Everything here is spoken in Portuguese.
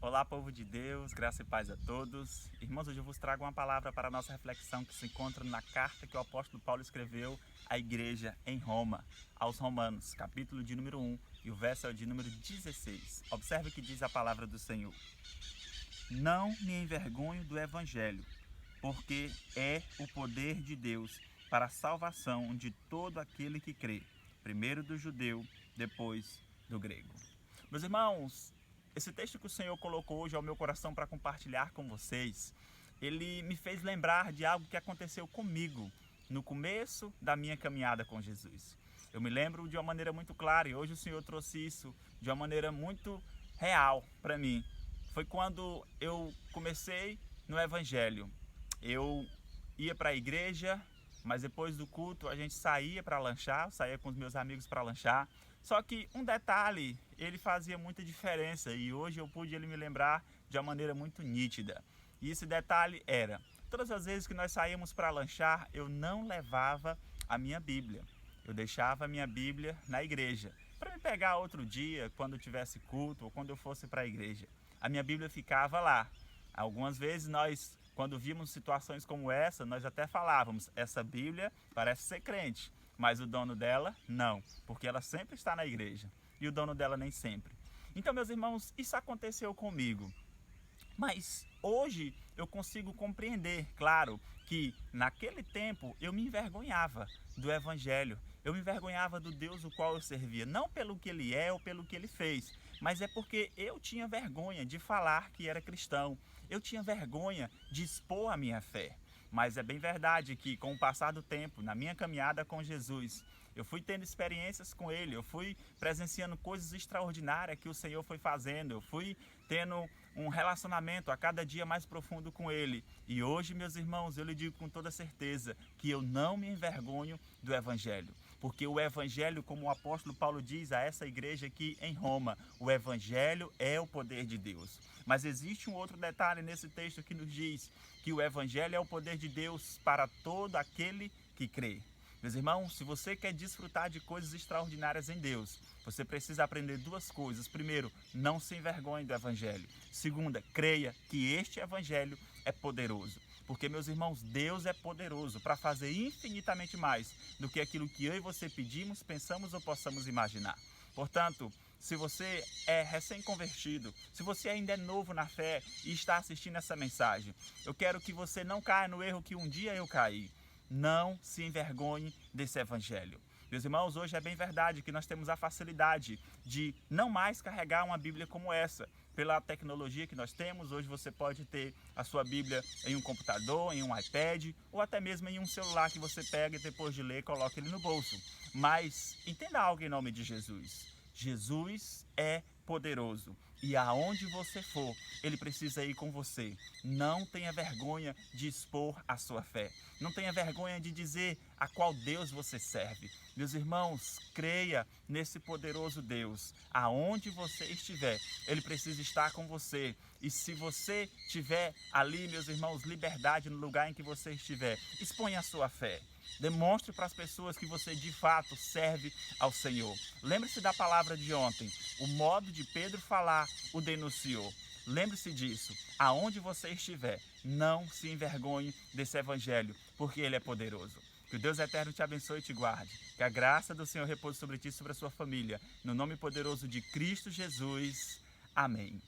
Olá, povo de Deus, graça e paz a todos. Irmãos, hoje eu vos trago uma palavra para a nossa reflexão que se encontra na carta que o apóstolo Paulo escreveu à igreja em Roma, aos Romanos, capítulo de número 1, e o verso é o de número 16. Observe o que diz a palavra do Senhor. Não me envergonho do evangelho, porque é o poder de Deus para a salvação de todo aquele que crê, primeiro do judeu, depois do grego. Meus irmãos, esse texto que o Senhor colocou hoje ao meu coração para compartilhar com vocês, ele me fez lembrar de algo que aconteceu comigo no começo da minha caminhada com Jesus. Eu me lembro de uma maneira muito clara e hoje o Senhor trouxe isso de uma maneira muito real para mim. Foi quando eu comecei no Evangelho. Eu ia para a igreja, mas depois do culto a gente saía para lanchar, saía com os meus amigos para lanchar. Só que um detalhe, ele fazia muita diferença e hoje eu pude ele me lembrar de uma maneira muito nítida. E esse detalhe era, todas as vezes que nós saíamos para lanchar, eu não levava a minha Bíblia. Eu deixava a minha Bíblia na igreja, para me pegar outro dia, quando tivesse culto ou quando eu fosse para a igreja. A minha Bíblia ficava lá. Algumas vezes nós, quando vimos situações como essa, nós até falávamos, essa Bíblia parece ser crente, mas o dono dela não, porque ela sempre está na igreja e o dono dela nem sempre. Então, meus irmãos, isso aconteceu comigo. Mas hoje eu consigo compreender, claro, que naquele tempo eu me envergonhava do Evangelho. Eu me envergonhava do Deus o qual eu servia, não pelo que ele é ou pelo que ele fez, mas é porque eu tinha vergonha de falar que era cristão. Eu tinha vergonha de expor a minha fé. Mas é bem verdade que com o passar do tempo, na minha caminhada com Jesus, eu fui tendo experiências com Ele, eu fui presenciando coisas extraordinárias que o Senhor foi fazendo, eu fui tendo um relacionamento a cada dia mais profundo com Ele. E hoje, meus irmãos, eu lhe digo com toda certeza que eu não me envergonho do Evangelho. Porque o Evangelho, como o apóstolo Paulo diz a essa igreja aqui em Roma, o Evangelho é o poder de Deus. Mas existe um outro detalhe nesse texto que nos diz que o Evangelho é o poder de Deus para todo aquele que crê. Meus irmãos, se você quer desfrutar de coisas extraordinárias em Deus, você precisa aprender duas coisas. Primeiro, não se envergonhe do Evangelho. Segunda, creia que este Evangelho é poderoso. Porque, meus irmãos, Deus é poderoso para fazer infinitamente mais do que aquilo que eu e você pedimos, pensamos ou possamos imaginar. Portanto, se você é recém-convertido, se você ainda é novo na fé e está assistindo essa mensagem, eu quero que você não caia no erro que um dia eu caí. Não se envergonhe desse Evangelho. Meus irmãos, hoje é bem verdade que nós temos a facilidade de não mais carregar uma Bíblia como essa. Pela tecnologia que nós temos, hoje você pode ter a sua Bíblia em um computador, em um iPad ou até mesmo em um celular que você pega e depois de ler, coloca ele no bolso. Mas entenda algo em nome de Jesus. Jesus é poderoso e aonde você for, ele precisa ir com você. Não tenha vergonha de expor a sua fé. Não tenha vergonha de dizer a qual Deus você serve. Meus irmãos, creia nesse poderoso Deus. Aonde você estiver, ele precisa estar com você. E se você tiver ali, meus irmãos, liberdade no lugar em que você estiver, exponha a sua fé. Demonstre para as pessoas que você de fato serve ao Senhor. Lembre-se da palavra de ontem. O modo de Pedro falar o denunciou. Lembre-se disso. Aonde você estiver, não se envergonhe desse Evangelho, porque ele é poderoso. Que o Deus eterno te abençoe e te guarde. Que a graça do Senhor repouse sobre ti e sobre a sua família. No nome poderoso de Cristo Jesus. Amém.